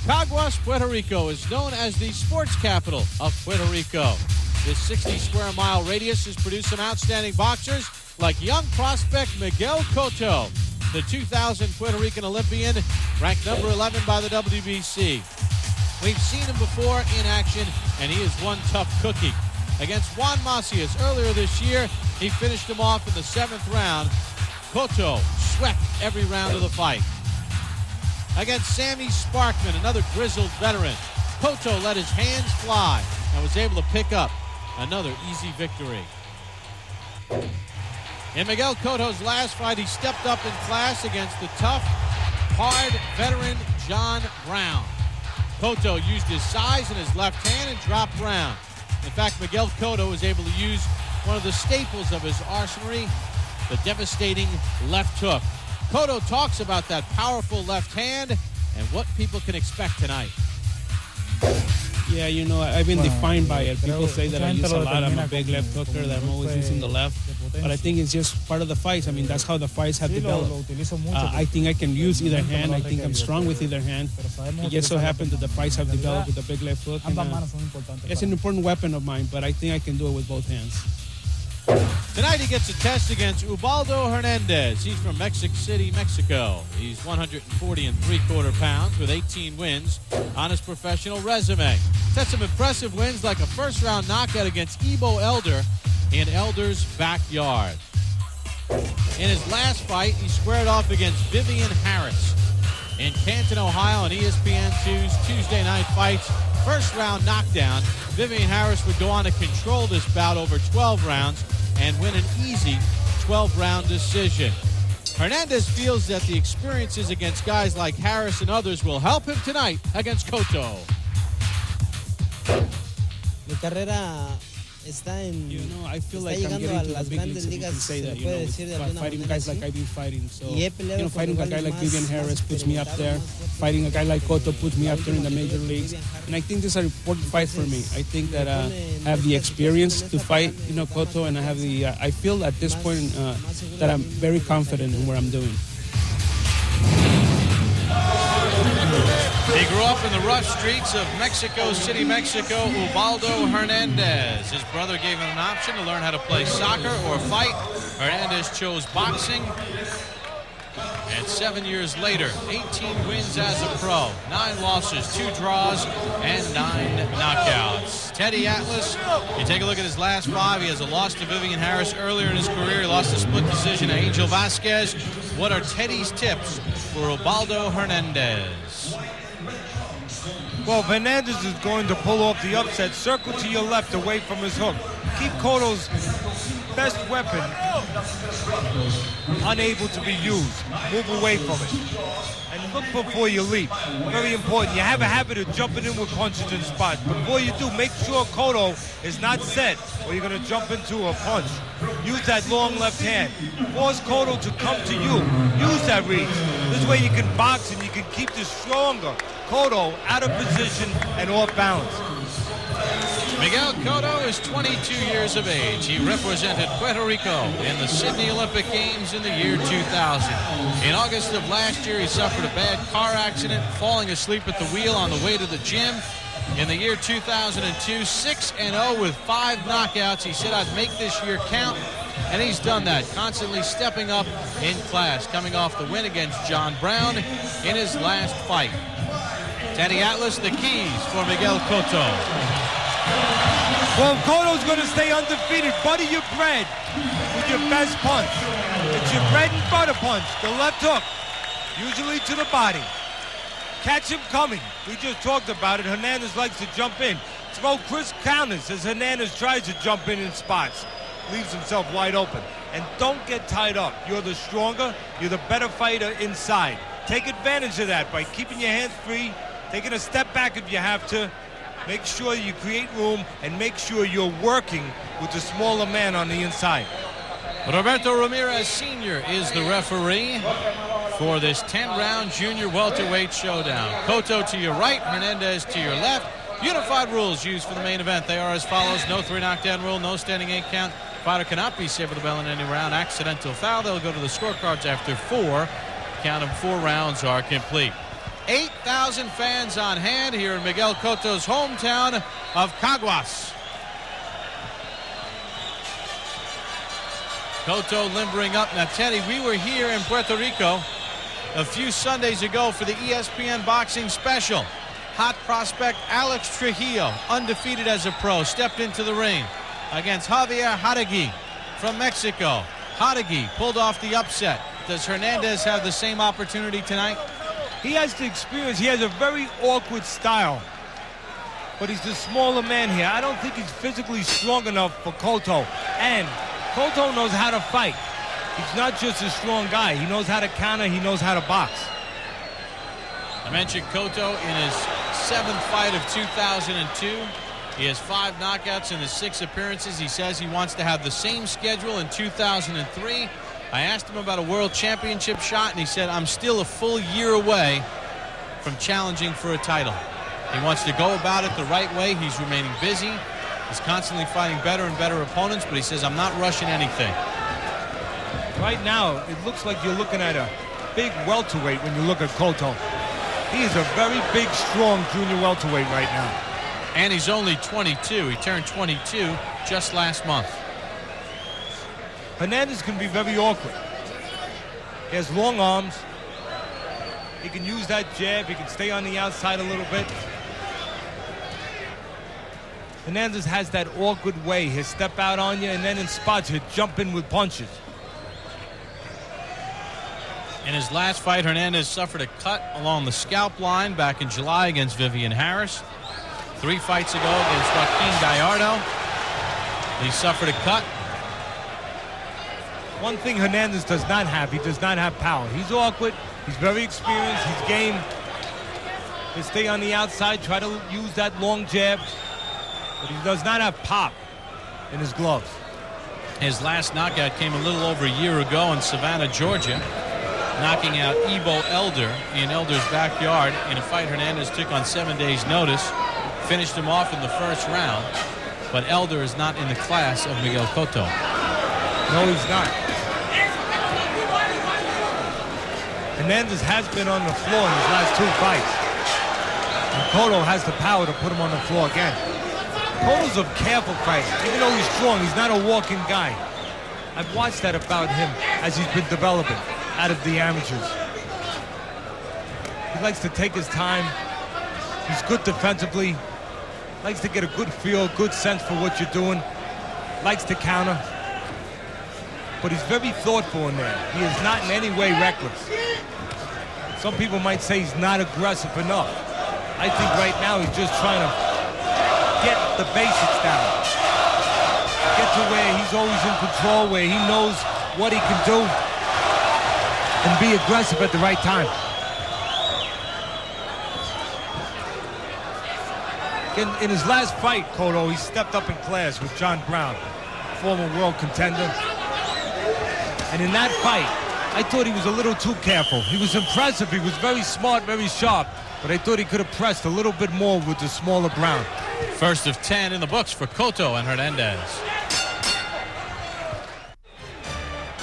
Caguas, Puerto Rico is known as the sports capital of Puerto Rico. This 60-square-mile radius has produced some outstanding boxers like young prospect Miguel Cotto, the 2000 Puerto Rican Olympian, ranked number 11 by the WBC. We've seen him before in action, and he is one tough cookie. Against Juan Macias earlier this year, he finished him off in the 7th round. Cotto swept every round of the fight. Against Sammy Sparkman, another grizzled veteran, Cotto let his hands fly and was able to pick up another easy victory. In Miguel Cotto's last fight, he stepped up in class against the tough, hard veteran John Brown. Cotto used his size in his left hand and dropped Brown. In fact, Miguel Cotto was able to use one of the staples of his arsenal, the devastating left hook. Cotto talks about that powerful left hand and what people can expect tonight. Yeah, you know, I've been defined by it. People say that I use a lot. I'm a big left hooker, that I'm always using the left. But I think it's just part of the fights. I mean, that's how the fights have developed. I think I can use either hand. I think I'm strong with either hand. It just so happened that the fights have developed with a big left hook. And, it's an important weapon of mine, but I think I can do it with both hands. Tonight he gets a test against Ubaldo Hernandez. He's from Mexico City, Mexico. He's 140 3/4 pounds with 18 wins on his professional resume. He's had some impressive wins like a first-round knockout against Ebo Elder in Elder's backyard. In his last fight, he squared off against Vivian Harris in Canton, Ohio on ESPN2's Tuesday night fights. First-round knockdown. Vivian Harris would go on to control this bout over 12 rounds and win an easy 12-round decision. Hernandez feels that the experiences against guys like Harris and others will help him tonight against Cotto. Mi carrera está en, you know, I feel like I'm getting to the big leagues, if you can say that, you know, fighting guys like I've been fighting. So, you know, fighting a guy like Vivian Harris puts me up there. Fighting a guy like Cotto puts me up there in the major leagues. And I think this is an important fight for me. I think that I have the experience to fight, you know, Cotto, and I have the, I feel at this point that I'm very confident in what I'm doing. He grew up in the rough streets of Mexico City, Mexico, Ubaldo Hernandez. His brother gave him an option to learn how to play soccer or fight. Hernandez chose boxing. And 7 years later, 18 wins as a pro, 9 losses, 2 draws, and 9 knockouts. Teddy Atlas, you take a look at his last 5. He has a loss to Vivian Harris earlier in his career. He lost a split decision to Angel Vasquez. What are Teddy's tips for Ubaldo Hernandez? Well, Hernandez is going to pull off the upset. Circle to your left away from his hook. Keep Cotto's best weapon unable to be used. Move away from it. And look before you leap. Very important. You have a habit of jumping in with punches and spots. Before you do, make sure Cotto is not set or you're going to jump into a punch. Use that long left hand. Force Cotto to come to you. Use that reach. This way you can box and you can keep the stronger Cotto out of position and off balance. Miguel Cotto is 22 years of age. He represented Puerto Rico in the Sydney Olympic Games in the year 2000. In August of last year, he suffered a bad car accident, falling asleep at the wheel on the way to the gym. In the year 2002, 6-0 with 5 knockouts. He said, I'd make this year count, and he's done that, constantly stepping up in class, coming off the win against John Brown in his last fight. Teddy Atlas, the keys for Miguel Cotto. Well, Cotto's going to stay undefeated. Butter your bread with your best punch. It's your bread and butter punch, the left hook, usually to the body. Catch him coming. We just talked about it. Hernandez likes to jump in. Throw Chris counters as Hernandez tries to jump in spots. Leaves himself wide open. And don't get tied up. You're the stronger, you're the better fighter inside. Take advantage of that by keeping your hands free, taking a step back if you have to. Make sure you create room and make sure you're working with the smaller man on the inside. Roberto Ramirez Sr. is the referee for this 10-round junior welterweight showdown. Cotto to your right, Hernandez to your left. Unified rules used for the main event. They are as follows. No 3 knockdown rule, no standing 8 count. Fighter cannot be saved with the bell in any round. Accidental foul. They'll go to the scorecards after 4. Count of 4 rounds are complete. 8,000 fans on hand here in Miguel Cotto's hometown of Caguas. Cotto limbering up. Now, Teddy, we were here in Puerto Rico a few Sundays ago for the ESPN boxing special. Hot prospect Alex Trujillo, undefeated as a pro, stepped into the ring against Javier Jauregui from Mexico. Jauregui pulled off the upset. Does Hernandez have the same opportunity tonight? He has the experience. He has a very awkward style. But he's the smaller man here. I don't think he's physically strong enough for Cotto. And Cotto knows how to fight. He's not just a strong guy. He knows how to counter. He knows how to box. I mentioned Cotto in his 7th fight of 2002. He has 5 knockouts in his 6 appearances. He says he wants to have the same schedule in 2003. I asked him about a world championship shot, and he said, I'm still a full year away from challenging for a title. He wants to go about it the right way. He's remaining busy. He's constantly fighting better and better opponents, but he says, I'm not rushing anything. Right now, it looks like you're looking at a big welterweight when you look at Cotto. He is a very big, strong junior welterweight right now. And he's only 22. He turned 22 just last month. Hernandez can be very awkward. He has long arms. He can use that jab. He can stay on the outside a little bit. Hernandez has that awkward way. He'll step out on you, and then in spots, he'll jump in with punches. In his last fight, Hernandez suffered a cut along the scalp line back in July against Vivian Harris. 3 fights ago against Joaquin Gallardo, he suffered a cut. One thing Hernandez does not have, he does not have power. He's awkward. He's very experienced. He's game. He'll stay on the outside, try to use that long jab. But he does not have pop in his gloves. His last knockout came a little over a year ago in Savannah, Georgia, knocking out Ivo Elder in Elder's backyard in a fight Hernandez took on 7 days' notice. Finished him off in the first round. But Elder is not in the class of Miguel Cotto. No, he's not. Hernandez has been on the floor in his last 2 fights. And Cotto has the power to put him on the floor again. Cotto's a careful fighter. Even though he's strong, he's not a walking guy. I've watched that about him as he's been developing out of the amateurs. He likes to take his time. He's good defensively. Likes to get a good feel, good sense for what you're doing. Likes to counter. But he's very thoughtful in there. He is not in any way reckless. Some people might say he's not aggressive enough. I think right now he's just trying to get the basics down. Get to where he's always in control, where he knows what he can do, and be aggressive at the right time. In his last fight, Cotto, he stepped up in class with John Brown, former world contender. And in that fight, I thought he was a little too careful. He was impressive. He was very smart, very sharp. But I thought he could have pressed a little bit more with the smaller Brown. First of 10 in the books for Cotto and Hernandez.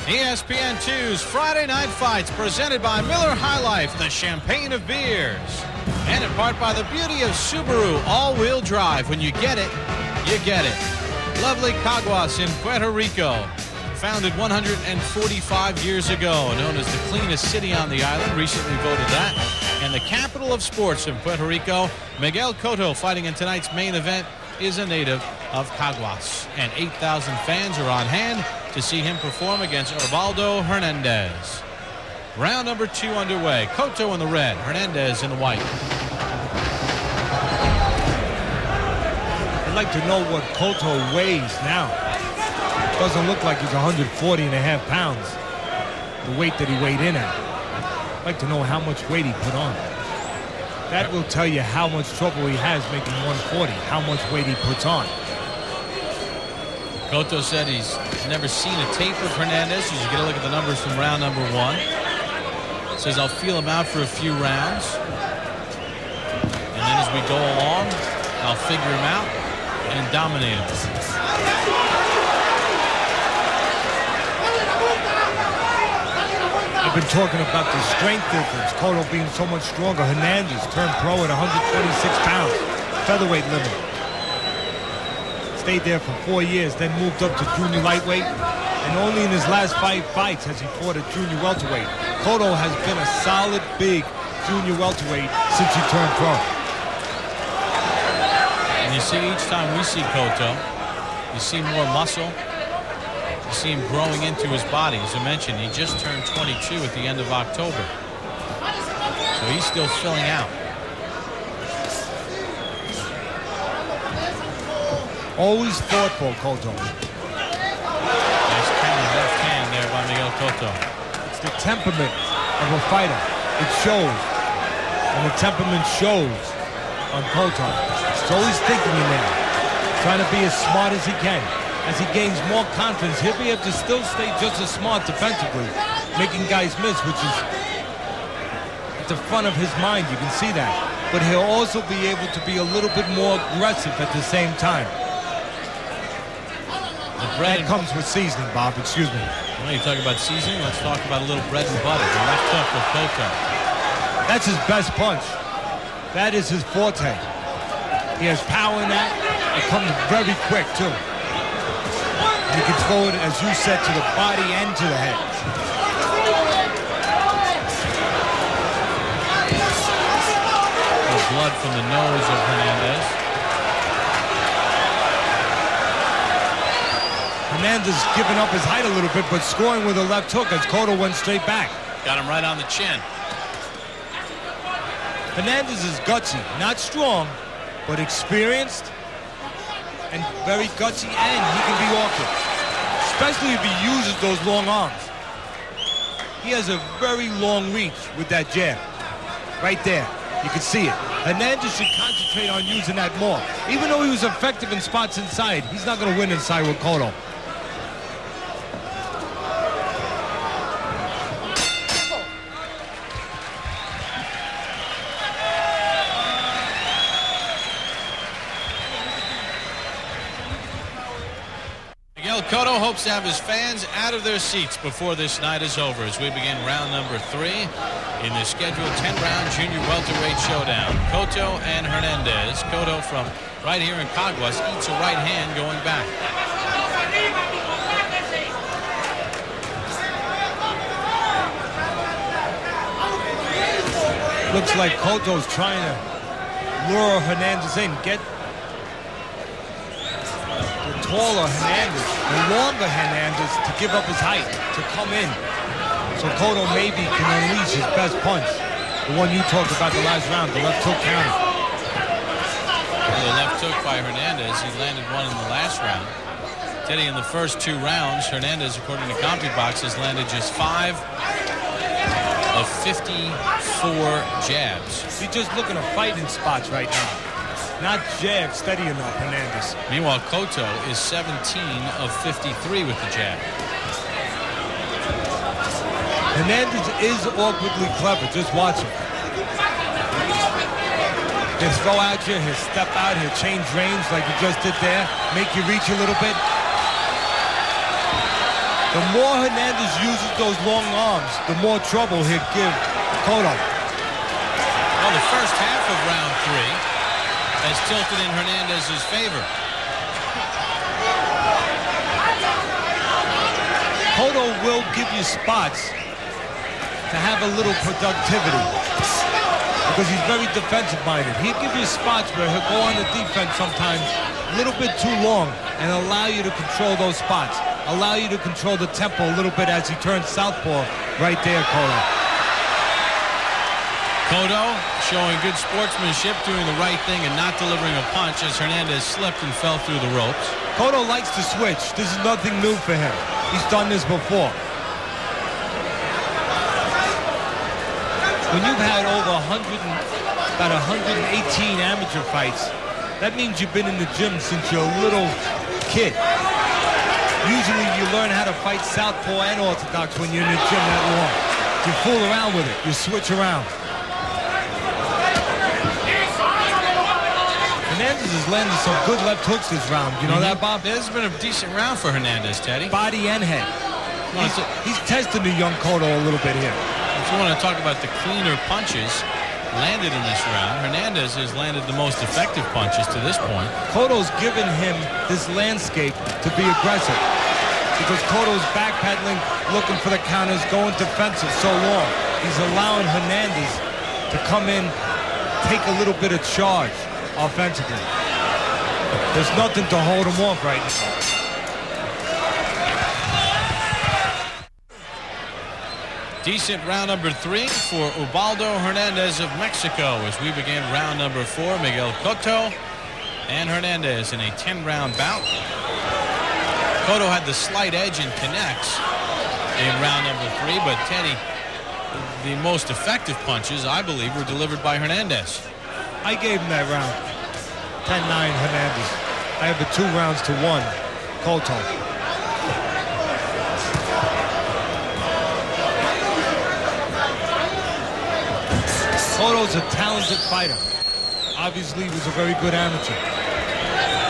ESPN 2's Friday Night Fights, presented by Miller High Life, the champagne of beers. And in part by the beauty of Subaru all-wheel drive. When you get it, you get it. Lovely Caguas in Puerto Rico. Founded 145 years ago, known as the cleanest city on the island, recently voted that. And the capital of sports in Puerto Rico. Miguel Cotto, fighting in tonight's main event, is a native of Caguas. And 8,000 fans are on hand to see him perform against Ubaldo Hernandez. Round number 2 underway. Cotto in the red, Hernandez in the white. I'd like to know what Cotto weighs now. Doesn't look like he's 140.5 pounds, the weight that he weighed in at. I'd like to know how much weight he put on. That will tell you how much trouble he has making 140, how much weight he puts on. Cotto said he's never seen a tape of Hernandez. You should get a look at the numbers from round number 1. Says I'll feel him out for a few rounds. And then as we go along, I'll figure him out and dominate him. I've been talking about the strength difference, Cotto being so much stronger. Hernandez turned pro at 126 pounds, featherweight limit. Stayed there for 4 years, then moved up to junior lightweight, and only in his last 5 fights has he fought at junior welterweight. Cotto has been a solid, big junior welterweight since he turned pro. And you see, each time we see Cotto, you see more muscle. You see him growing into his body. As I mentioned, he just turned 22 at the end of October. So he's still filling out. Always thoughtful, Cotto. Nice counter left hand there by Miguel Cotto. It's the temperament of a fighter. It shows. And the temperament shows on Cotto. He's always thinking in there. Trying to be as smart as he can. As he gains more confidence, he'll be able to still stay just as smart defensively, making guys miss, which is at the front of his mind. You can see that. But he'll also be able to be a little bit more aggressive at the same time. The bread that comes with seasoning, Bob. Excuse me. Well, you talk about seasoning. Let's talk about a little bread and butter. The left hook with Cotto. That's his best punch. That is his forte. He has power in that. It comes very quick, too. You can throw it, as you said, to the body and to the head. The blood from the nose of Hernandez. Hernandez giving up his height a little bit, but scoring with a left hook as Cotto went straight back. Got him right on the chin. Hernandez is gutsy, not strong, but experienced. And very gutsy, and he can be awkward, especially if he uses those long arms. He has a very long reach with that jab. Right there, you can see it. Hernandez should concentrate on using that more. Even though he was effective in spots inside, he's not going to win inside with Cotto. Miguel Cotto hopes to have his fans out of their seats before this night is over as we begin round number 3 in the scheduled 10-round junior welterweight showdown. Cotto and Hernandez. Cotto from right here in Caguas eats a right hand going back. Looks like Cotto's trying to lure Hernandez in, get taller Hernandez, the longer Hernandez to give up his height, to come in. So Cotto maybe can unleash his best punch. The one you talked about the last round, the left hook counter. Well, the left hook by Hernandez, he landed one in the last round. Teddy, in the first 2 rounds, Hernandez, according to CompuBox, has landed just 5 of 54 jabs. He's just looking to fight in spots right now. Not jab steady enough, Hernandez. Meanwhile, Cotto is 17 of 53 with the jab. Hernandez is awkwardly clever. Just watch him. He'll throw out you, he'll step out, he'll change range like he just did there, make you reach a little bit. The more Hernandez uses those long arms, the more trouble he'll give Cotto. Well, the first half of round 3 has tilted in Hernandez's favor. Cotto will give you spots to have a little productivity because he's very defensive-minded. He'll give you spots where he'll go on the defense sometimes a little bit too long and allow you to control those spots, allow you to control the tempo a little bit as he turns southpaw right there, Cotto. Cotto showing good sportsmanship, doing the right thing and not delivering a punch as Hernandez slipped and fell through the ropes. Cotto likes to switch. This is nothing new for him. He's done this before. When you've had over about 118 amateur fights, that means you've been in the gym since you're a little kid. Usually you learn how to fight southpaw and orthodox when you're in the gym that long. You fool around with it. You switch around. Hernandez has landed some good left hooks this round. You know that, Bob? This has been a decent round for Hernandez, Teddy. Body and head. He's testing the young Cotto a little bit here. If you want to talk about the cleaner punches landed in this round, Hernandez has landed the most effective punches to this point. Cotto's given him this landscape to be aggressive because Cotto's backpedaling, looking for the counters, going defensive so long. He's allowing Hernandez to come in, take a little bit of charge offensively. There's nothing to hold him off right now. Decent round number 3 for Ubaldo Hernandez of Mexico as we begin round number 4. Miguel Cotto and Hernandez in a 10-round bout. Cotto had the slight edge in connects in round number 3, but Teddy, the most effective punches, I believe, were delivered by Hernandez. I gave him that round. 10-9 Hernandez. I have it 2 rounds to 1. Cotto. Cotto's a talented fighter. Obviously, he was a very good amateur.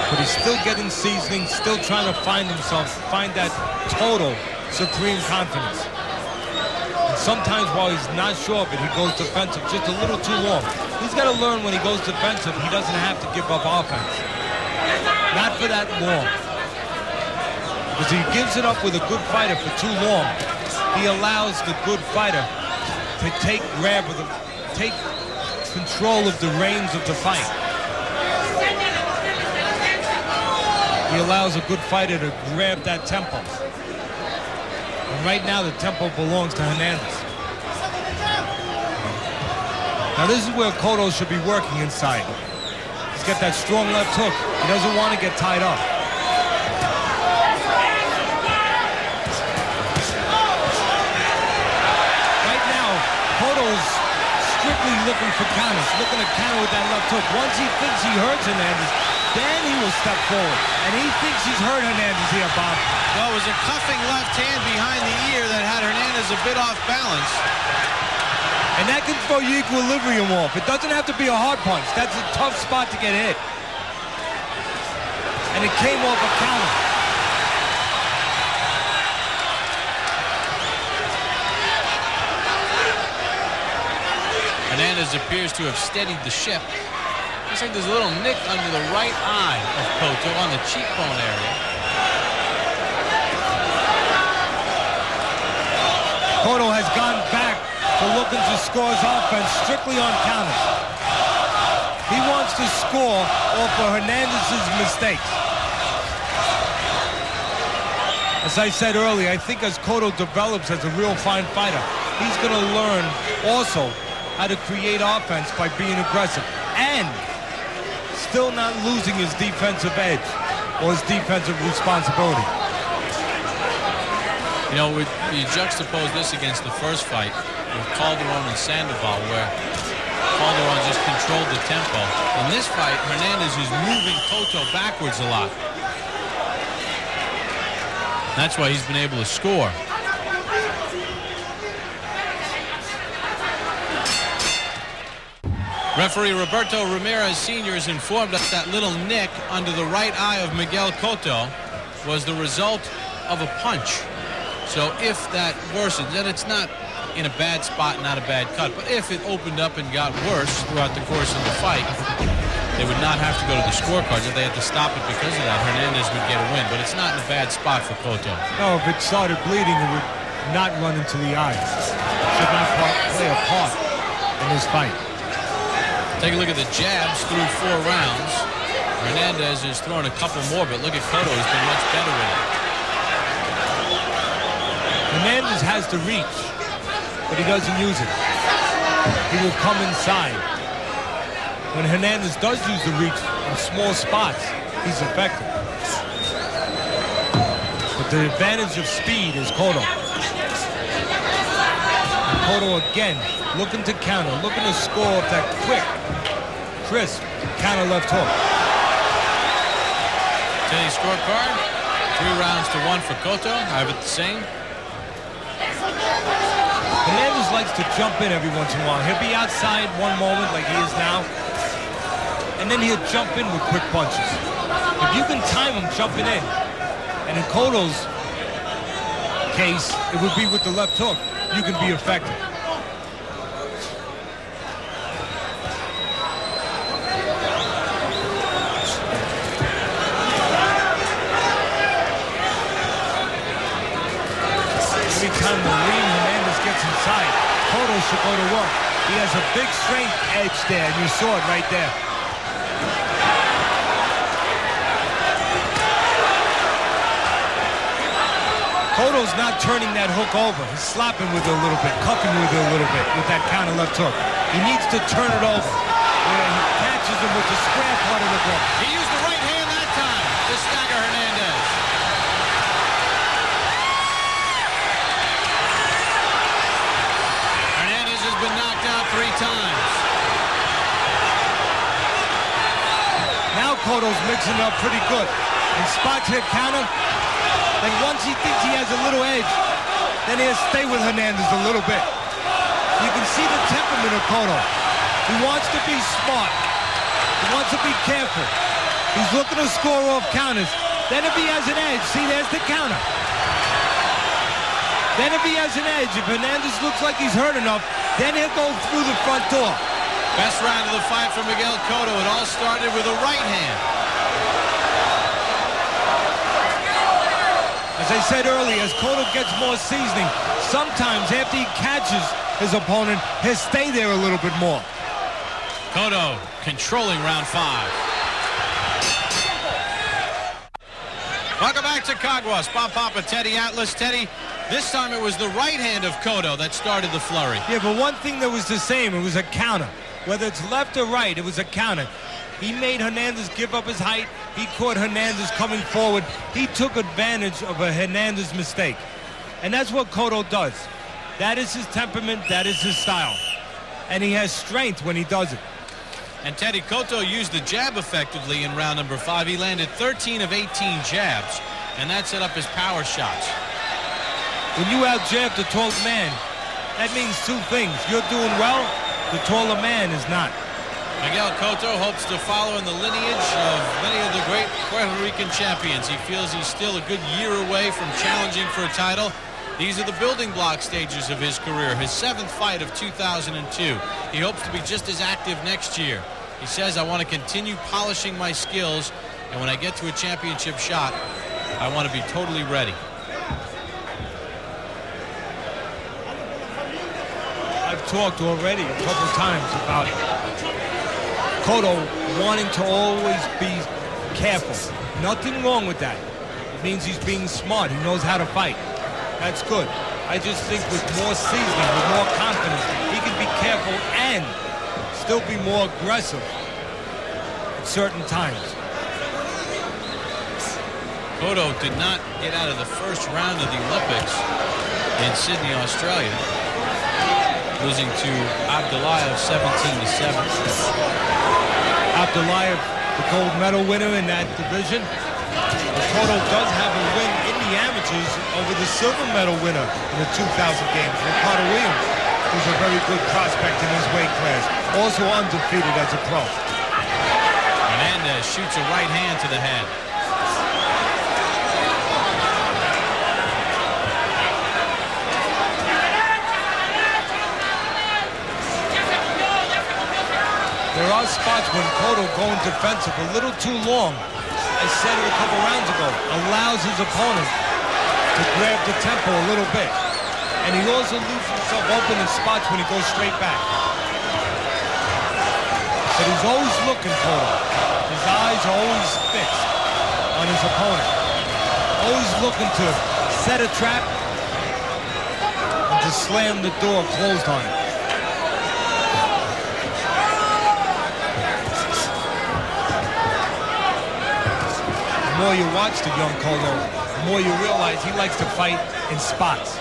But he's still getting seasoning, still trying to find himself, find that total supreme confidence. And sometimes while he's not sure of it, he goes defensive just a little too long. He's got to learn when he goes defensive, he doesn't have to give up offense. Not for that long. Because he gives it up with a good fighter for too long, he allows the good fighter to take control of the reins of the fight. He allows a good fighter to grab that tempo. And right now the tempo belongs to Hernandez. Now this is where Cotto should be working inside. He's got that strong left hook. He doesn't want to get tied up. Right now, Cotto's strictly looking for counters, looking to counter with that left hook. Once he thinks he hurts Hernandez, then he will step forward. And he thinks he's hurt Hernandez here, Bob. Well, it was a cuffing left hand behind the ear that had Hernandez a bit off balance. And that can throw your equilibrium off. It doesn't have to be a hard punch. That's a tough spot to get hit. And it came off a counter. Hernandez appears to have steadied the ship. Looks like there's a little nick under the right eye of Cotto on the cheekbone area. Cotto has gone back to looking to score his offense strictly on counters. He wants to score off of Hernandez's mistakes. As I said earlier, I think as Cotto develops as a real fine fighter, he's going to learn also how to create offense by being aggressive and still not losing his defensive edge or his defensive responsibility. You know, you juxtapose this against the first fight with Calderon and Sandoval, where Calderon just controlled the tempo. In this fight, Hernandez is moving Cotto backwards a lot. That's why he's been able to score. Referee Roberto Ramirez Sr. has informed us that little nick under the right eye of Miguel Cotto was the result of a punch. So if that worsens, then it's not in a bad spot, not a bad cut. But if it opened up and got worse throughout the course of the fight, they would not have to go to the scorecards. If they had to stop it because of that, Hernandez would get a win. But it's not in a bad spot for Cotto. No, if it started bleeding, it would not run into the eye. It should not play a part in this fight. Take a look at the jabs through 4 rounds. Hernandez is throwing a couple more, but look at Cotto. He's been much better with it. Hernandez has the reach, but he doesn't use it. He will come inside. When Hernandez does use the reach in small spots, he's effective. But the advantage of speed is Cotto. And Cotto again, looking to counter, looking to score with that quick, crisp counter left hook. Today's scorecard, 3 rounds to 1 for Cotto. I have it the same. Hernandez likes to jump in every once in a while. He'll be outside one moment like he is now, and then he'll jump in with quick punches. If you can time him jumping in, and in Cotto's case, it would be with the left hook. You can be effective. Every time the lean Hernandez gets inside, Cotto should go to work. He has a big strength edge there, and you saw it right there. Cotto's not turning that hook over. He's slapping with it a little bit, cuffing with it a little bit with that counter left hook. He needs to turn it over where he catches him with the square part of the hook. He used the right hand that time to stagger Hernandez. Hernandez has been knocked out 3 times. Now Cotto's mixing it up pretty good. And spots hit counter. Then once he thinks he has a little edge, then he'll stay with Hernandez a little bit. You can see the temperament of Cotto. He wants to be smart. He wants to be careful. He's looking to score off counters. Then if he has an edge, see, there's the counter. Then if he has an edge, if Hernandez looks like he's hurt enough, then he'll go through the front door. Best round of the fight for Miguel Cotto. It all started with a right hand. As I said earlier, as Cotto gets more seasoning, sometimes after he catches his opponent, he'll stay there a little bit more. Cotto controlling round 5. Welcome back to Caguas. Bob Papa, Teddy Atlas. Teddy, this time it was the right hand of Cotto that started the flurry. Yeah, but one thing that was the same, it was a counter. Whether it's left or right, it was a counter. He made Hernandez give up his height. He caught Hernandez coming forward. He took advantage of a Hernandez mistake. And that's what Cotto does. That is his temperament. That is his style. And he has strength when he does it. And Teddy, Cotto used the jab effectively in round number 5. He landed 13 of 18 jabs, and that set up his power shots. When you out-jab the tall man, that means 2 things. You're doing well, the taller man is not. Miguel Cotto hopes to follow in the lineage of many of the great Puerto Rican champions. He feels he's still a good year away from challenging for a title. These are the building block stages of his career, his 7th fight of 2002. He hopes to be just as active next year. He says, I want to continue polishing my skills, and when I get to a championship shot, I want to be totally ready. I've talked already a couple times about Cotto wanting to always be careful. Nothing wrong with that. It means he's being smart. He knows how to fight. That's good. I just think with more seasoning, with more confidence, he can be careful and still be more aggressive at certain times. Cotto did not get out of the first round of the Olympics in Sydney, Australia, losing to Abdullayev 17-7. Abdullayev, the gold medal winner in that division. Cotto does have a win in the amateurs over the silver medal winner in the 2000 games, Ricardo Williams, who's a very good prospect in his weight class, also undefeated as a pro. Hernandez shoots a right hand to the head. There are spots when Cotto going defensive a little too long. I said it a couple rounds ago, allows his opponent to grab the tempo a little bit. And he also leaves himself open in spots when he goes straight back. But he's always looking for him. His eyes are always fixed on his opponent. Always looking to set a trap and to slam the door closed on him. The more you watch the young Cotto, the more you realize he likes to fight in spots.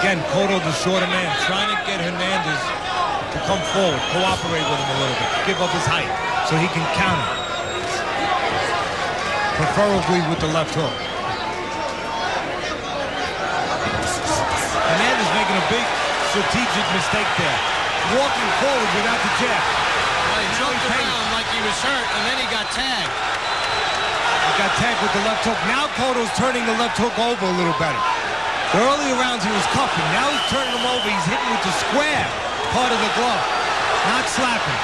Again, Cotto, the shorter man, trying to get Hernandez to come forward, cooperate with him a little bit, give up his height so he can counter, preferably with the left hook. Hernandez making a big strategic mistake there. Walking forward without the jab. Well, he jumped around like he he was hurt, and then he got tagged. He got tagged with the left hook. Now Cotto's turning the left hook over a little better. The earlier rounds he was cuffing. Now he's turning him over. He's hitting with the square part of the glove, not slapping.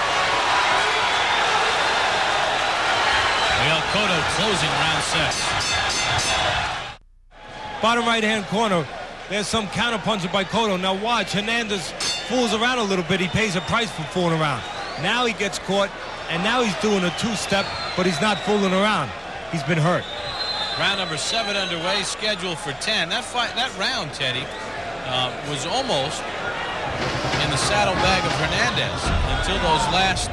Miguel Cotto closing round 6. Bottom right-hand corner, there's some counter-puncher by Cotto. Now watch, Hernandez fools around a little bit. He pays a price for fooling around. Now he gets caught, and now he's doing a two-step, but he's not fooling around. He's been hurt. Round number 7 underway, scheduled for 10. That round, Teddy, was almost in the saddlebag of Hernandez until those last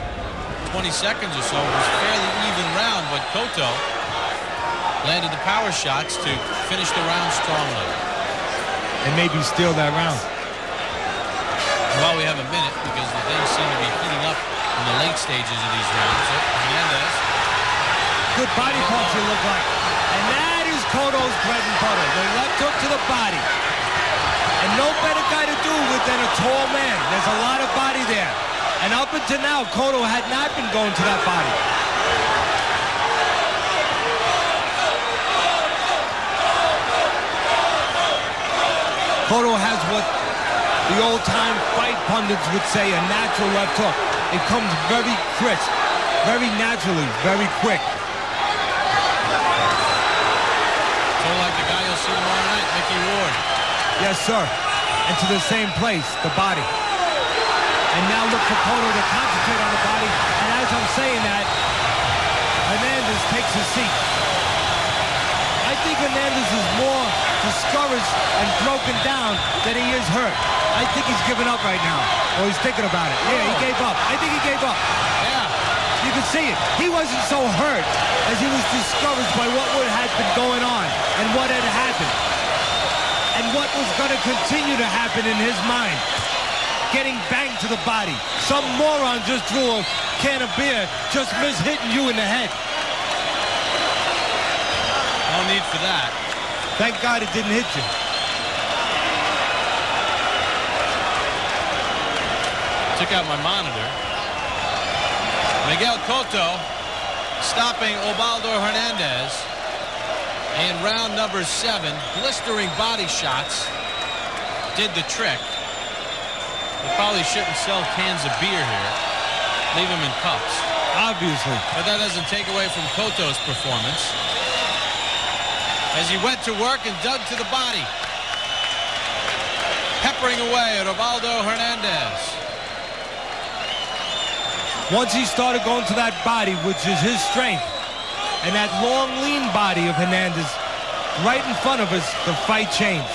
20 seconds or so. It was a fairly even round, but Cotto landed the power shots to finish the round strongly. And maybe steal that round. Well, we have a minute because the things seem to be heating up in the late stages of these rounds. So Hernandez. Good body punch it looked like. And that is Cotto's bread and butter. The left hook to the body. And no better guy to do it than a tall man. There's a lot of body there. And up until now, Cotto had not been going to that body. Cotto has what the old-time fight pundits would say, a natural left hook. It comes very crisp, very naturally, very quick. So like the guy you'll see tomorrow night, Mickey Ward. Yes, sir. And to the same place, the body. And now look for Cotto to concentrate on the body. And as I'm saying that, Hernandez takes his seat. I think Hernandez is more discouraged and broken down than he is hurt. I think he's given up right now. Or he's thinking about it. Yeah, he gave up. I think he gave up. Yeah. You can see it. He wasn't so hurt as he was discouraged by what had been going on and what had happened. And what was going to continue to happen in his mind. Getting banged to the body. Some moron just drew a can of beer, just hitting you in the head. No need for that. Thank God it didn't hit you. Took out my monitor. Miguel Cotto stopping Ubaldo Hernandez in round number 7. Blistering body shots did the trick. They probably shouldn't sell cans of beer here. Leave them in cups. Obviously. But that doesn't take away from Cotto's performance, as he went to work and dug to the body, peppering away at Ubaldo Hernandez. Once he started going to that body, which is his strength, and that long, lean body of Hernandez right in front of us, the fight changed.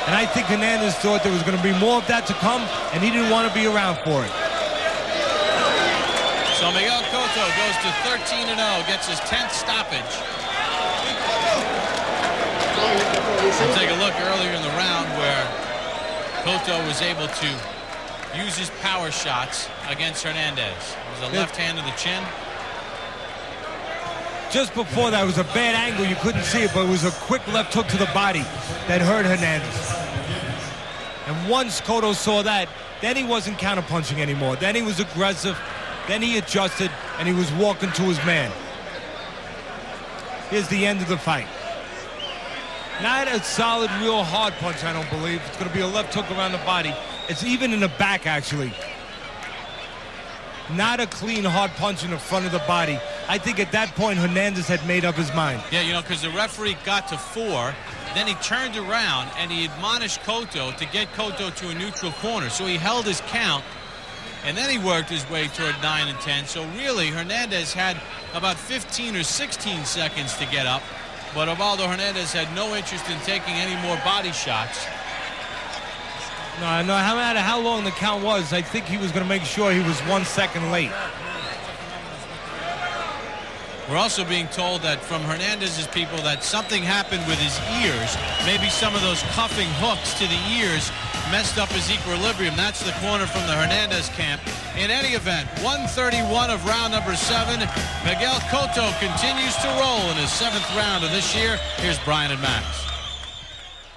And I think Hernandez thought there was going to be more of that to come, and he didn't want to be around for it. So Miguel Cotto goes to 13-0, gets his 10th stoppage. We'll take a look earlier in the round where Cotto was able to use his power shots against Hernandez. It was a left hand to the chin. Just before that, it was a bad angle. You couldn't see it, but it was a quick left hook to the body that hurt Hernandez. And once Cotto saw that, then he wasn't counterpunching anymore. Then he was aggressive. Then he adjusted, and he was walking to his man. Here's the end of the fight. Not a solid, real hard punch, I don't believe. It's going to be a left hook around the body. It's even in the back, actually. Not a clean, hard punch in the front of the body. I think at that point, Hernandez had made up his mind. Yeah, you know, because the referee got to 4, then he turned around and he admonished Cotto to get Cotto to a neutral corner. So he held his count, and then he worked his way toward 9 and 10. So really, Hernandez had about 15 or 16 seconds to get up, but Ubaldo Hernandez had no interest in taking any more body shots. No, no matter how long the count was, I think he was going to make sure he was 1 second late. We're also being told that from Hernandez's people that something happened with his ears. Maybe some of those cuffing hooks to the ears messed up his equilibrium. That's the corner from the Hernandez camp. In any event, 131 of round number 7. Miguel Cotto continues to roll in his 7th round of this year. Here's Brian and Max.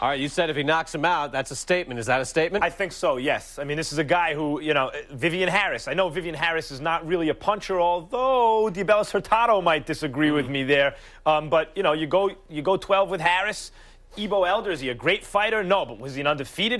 All right, you said if he knocks him out, that's a statement. Is that a statement? I think so, yes. I mean, this is a guy who, you know, Vivian Harris. I know Vivian Harris is not really a puncher, although Diabelos Hurtado might disagree with me there. But, you know, you go 12 with Harris. Ebo Elder, is he a great fighter? No, but was he an undefeated